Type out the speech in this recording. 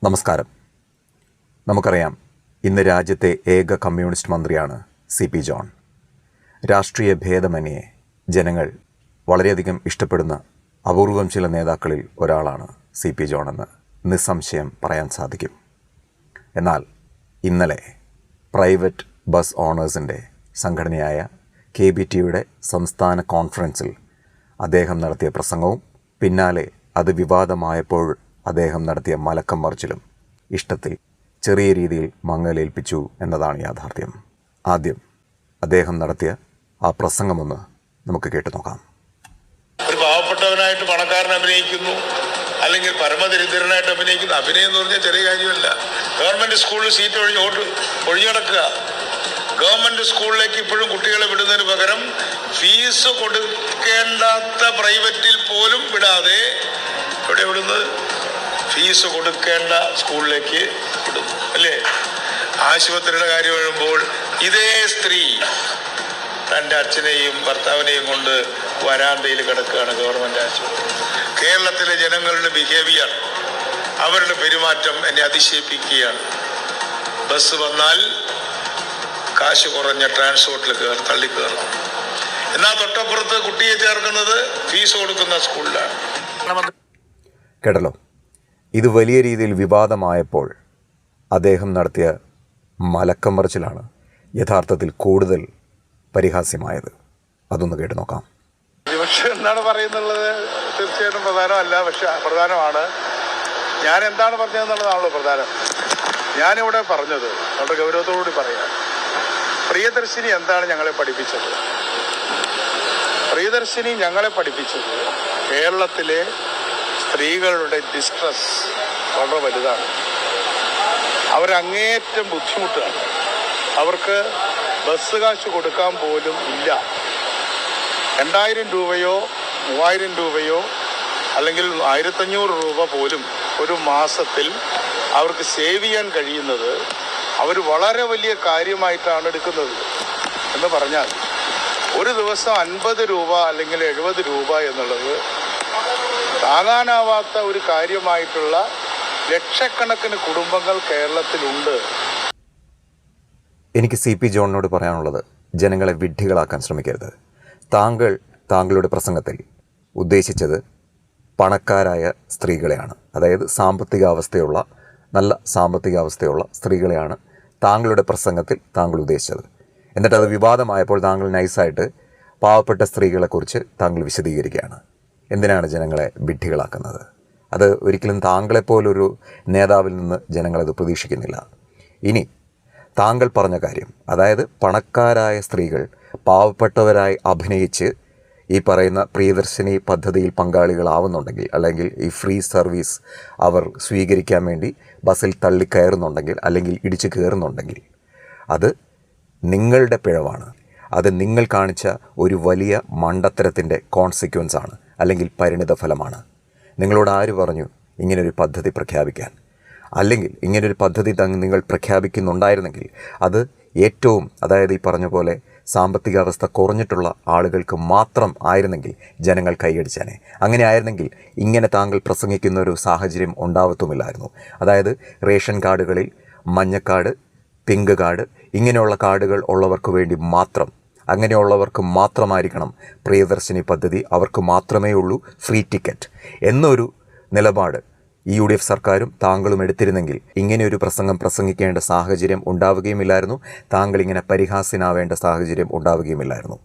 നമസ്കാരം. നമുക്കറിയാം, ഇന്ന് രാജ്യത്തെ ഏക കമ്മ്യൂണിസ്റ്റ് മന്ത്രിയാണ് CP ജോൺ. രാഷ്ട്രീയ ഭേദമന്യേ ജനങ്ങൾ വളരെയധികം ഇഷ്ടപ്പെടുന്ന അപൂർവം ചില നേതാക്കളിൽ ഒരാളാണ് CP ജോൺ എന്ന് നിസ്സംശയം പറയാൻ സാധിക്കും. എന്നാൽ ഇന്നലെ പ്രൈവറ്റ് ബസ് ഓണേഴ്സിൻ്റെ സംഘടനയായ KBTയുടെ സംസ്ഥാന കോൺഫറൻസിൽ അദ്ദേഹം നടത്തിയ പ്രസംഗവും പിന്നാലെ അത് വിവാദമായപ്പോൾ അദ്ദേഹം നടത്തിയ മലക്കം മറിച്ചിലും ഇഷ്ടത്തിൽ ചെറിയ രീതിയിൽ മങ്ങലേൽപ്പിച്ചു എന്നതാണ് യാഥാർത്ഥ്യം. ആദ്യം അദ്ദേഹം നടത്തിയ ആ പ്രസംഗമൊന്ന് നമുക്ക് കേട്ടു നോക്കാം. ഒരു പാവപ്പെട്ടവനായിട്ട് പണക്കാരൻ അഭിനയിക്കുന്നു, അല്ലെങ്കിൽ പരമദരിദ്രനായിട്ട് അഭിനയിക്കുന്നു. അഭിനയം എന്ന് പറഞ്ഞാൽ ചെറിയ കാര്യമല്ല. ഗവൺമെന്റ് സ്കൂളിൽ സീറ്റ് ഒഴിഞ്ഞടക്കുക. ഗവൺമെന്റ് സ്കൂളിലേക്ക് ഇപ്പോഴും കുട്ടികളെ വിടുന്നതിന് പകരം ഫീസ് കൊടുക്കേണ്ടാത്ത പ്രൈവറ്റിൽ പോലും വിടാതെ എവിടെ വിടുന്നത്? ഫീസ് കൊടുക്കേണ്ട സ്കൂളിലേക്ക് വിടുന്നു, അല്ലേ? ആശുപത്രിയുടെ കാര്യം വരുമ്പോൾ ഇതേ സ്ത്രീ തൻ്റെ അച്ഛനെയും ഭർത്താവിനെയും കൊണ്ട് വരാന്തയിൽ കിടക്കുകയാണ് ഗവൺമെൻറ് ആശുപത്രി. കേരളത്തിലെ ജനങ്ങളുടെ ബിഹേവിയർ, അവരുടെ പെരുമാറ്റം എന്നെ അതിശയിപ്പിക്കുകയാണ്. ബസ് വന്നാൽ കാശ് കുറഞ്ഞ ട്രാൻസ്പോർട്ടിൽ തള്ളിക്കയറുന്നു. എന്നാൽ തൊട്ടപ്പുറത്ത് കുട്ടിയെ ചേർക്കുന്നത് ഫീസ് കൊടുക്കുന്ന സ്കൂളിലാണ്. കേട്ടല്ലോ, ഇത് വലിയ രീതിയിൽ വിവാദമായപ്പോൾ അദ്ദേഹം നടത്തിയ മലക്കം മറിച്ചിലാണ് യഥാർത്ഥത്തിൽ കൂടുതൽ പരിഹാസ്യമായത്. അതൊന്ന് കേട്ട് നോക്കാം. പക്ഷെ എന്താണ് പറയുന്നുള്ളത് തീർച്ചയായിട്ടും പ്രധാനമല്ല, പക്ഷെ പ്രധാനമാണ്. ഞാൻ എന്താണ് പറഞ്ഞതെന്നുള്ളതാണല്ലോ പ്രധാനം. ഞാനിവിടെ പറഞ്ഞത് നമ്മുടെ ഗൗരവത്തോടുകൂടി പറയാം. പ്രിയദർശിനി എന്താണ് ഞങ്ങളെ പഠിപ്പിച്ചത്? പ്രിയദർശിനി ഞങ്ങളെ പഠിപ്പിച്ചത് കേരളത്തിലെ സ്ത്രീകളുടെ ഡിസ്ട്രസ് വളരെ വലുതാണ്. അവരങ്ങേറ്റം ബുദ്ധിമുട്ടാണ്. അവർക്ക് ബസ് കാശ് കൊടുക്കാൻ പോലും ഇല്ല. 2000 രൂപയോ 3000 രൂപയോ അല്ലെങ്കിൽ 1500 രൂപ പോലും ഒരു മാസത്തിൽ അവർക്ക് സേവ് ചെയ്യാൻ കഴിയുന്നത് അവർ വളരെ വലിയ കാര്യമായിട്ടാണ് എടുക്കുന്നത്. എന്ന് പറഞ്ഞാൽ ഒരു ദിവസം 50 രൂപ അല്ലെങ്കിൽ 70 രൂപ എന്നുള്ളത് താങ്ങാനാവാത്ത ഒരു കാര്യമായിട്ടുള്ള ലക്ഷക്കണക്കിന് കുടുംബങ്ങൾ കേരളത്തിലുണ്ട്. എനിക്ക് CP ജോണിനോട് പറയാനുള്ളത്, ജനങ്ങളെ വിഡ്ഢികളാക്കാൻ ശ്രമിക്കരുത്. താങ്കളുടെ പ്രസംഗത്തിൽ ഉദ്ദേശിച്ചത് പണക്കാരായ സ്ത്രീകളെയാണ്, അതായത് നല്ല സാമ്പത്തികാവസ്ഥയുള്ള സ്ത്രീകളെയാണ് താങ്കളുടെ പ്രസംഗത്തിൽ താങ്കൾ ഉദ്ദേശിച്ചത്. എന്നിട്ട് അത് വിവാദമായപ്പോൾ താങ്കൾ നൈസായിട്ട് പാവപ്പെട്ട സ്ത്രീകളെക്കുറിച്ച് താങ്കൾ വിശദീകരിക്കുകയാണ്. എന്തിനാണ് ജനങ്ങളെ വിഡ്ഢികളാക്കുന്നത്? അത് ഒരിക്കലും താങ്കളെപ്പോലൊരു നേതാവിൽ നിന്ന് ജനങ്ങളത് പ്രതീക്ഷിക്കുന്നില്ല. ഇനി താങ്കൾ പറഞ്ഞ കാര്യം, അതായത് പണക്കാരായ സ്ത്രീകൾ പാവപ്പെട്ടവരായി അഭിനയിച്ച് ഈ പറയുന്ന പ്രിയദർശിനി പദ്ധതിയിൽ പങ്കാളികളാവുന്നുണ്ടെങ്കിൽ, അല്ലെങ്കിൽ ഈ ഫ്രീ സർവീസ് അവർ സ്വീകരിക്കാൻ വേണ്ടി ബസ്സിൽ തള്ളിക്കയറുന്നുണ്ടെങ്കിൽ, അല്ലെങ്കിൽ ഇടിച്ചു കയറുന്നുണ്ടെങ്കിൽ, അത് നിങ്ങളുടെ പിഴവാണ്. അത് നിങ്ങൾ കാണിച്ച ഒരു വലിയ മണ്ടത്തരത്തിൻ്റെ കോൺസിക്വൻസ് ആണ്, അല്ലെങ്കിൽ പരിണിത ഫലമാണ്. നിങ്ങളോട് ആര് പറഞ്ഞു ഇങ്ങനൊരു പദ്ധതി പ്രഖ്യാപിക്കാൻ? അല്ലെങ്കിൽ ഇങ്ങനൊരു പദ്ധതി നിങ്ങൾ പ്രഖ്യാപിക്കുന്നുണ്ടായിരുന്നെങ്കിൽ അത് ഏറ്റവും, അതായത് ഈ പറഞ്ഞ പോലെ സാമ്പത്തികാവസ്ഥ കുറഞ്ഞിട്ടുള്ള ആളുകൾക്ക് മാത്രം ആയിരുന്നെങ്കിൽ ജനങ്ങൾ കൈയടിച്ചേനെ. അങ്ങനെ ആയിരുന്നെങ്കിൽ ഇങ്ങനെ താങ്കൾ പ്രസംഗിക്കുന്ന ഒരു സാഹചര്യം ഉണ്ടാവത്തുമില്ലായിരുന്നു. അതായത് റേഷൻ കാർഡുകളിൽ മഞ്ഞക്കാർഡ്, പിങ്ക് കാർഡ്, ഇങ്ങനെയുള്ള കാർഡുകൾ ഉള്ളവർക്ക് വേണ്ടി മാത്രം, അങ്ങനെയുള്ളവർക്ക് മാത്രമായിരിക്കണം പ്രിയദർശിനി പദ്ധതി, അവർക്ക് മാത്രമേ ഉള്ളൂ ഫ്രീ ടിക്കറ്റ് എന്നൊരു നിലപാട് ഈ UDF സർക്കാരും താങ്കളും എടുത്തിരുന്നെങ്കിൽ ഇങ്ങനെയൊരു പ്രസംഗം പ്രസംഗിക്കേണ്ട സാഹചര്യം ഉണ്ടാവുകയുമില്ലായിരുന്നു. താങ്കൾ ഇങ്ങനെ പരിഹാസ്യനാവേണ്ട സാഹചര്യം ഉണ്ടാവുകയുമില്ലായിരുന്നു.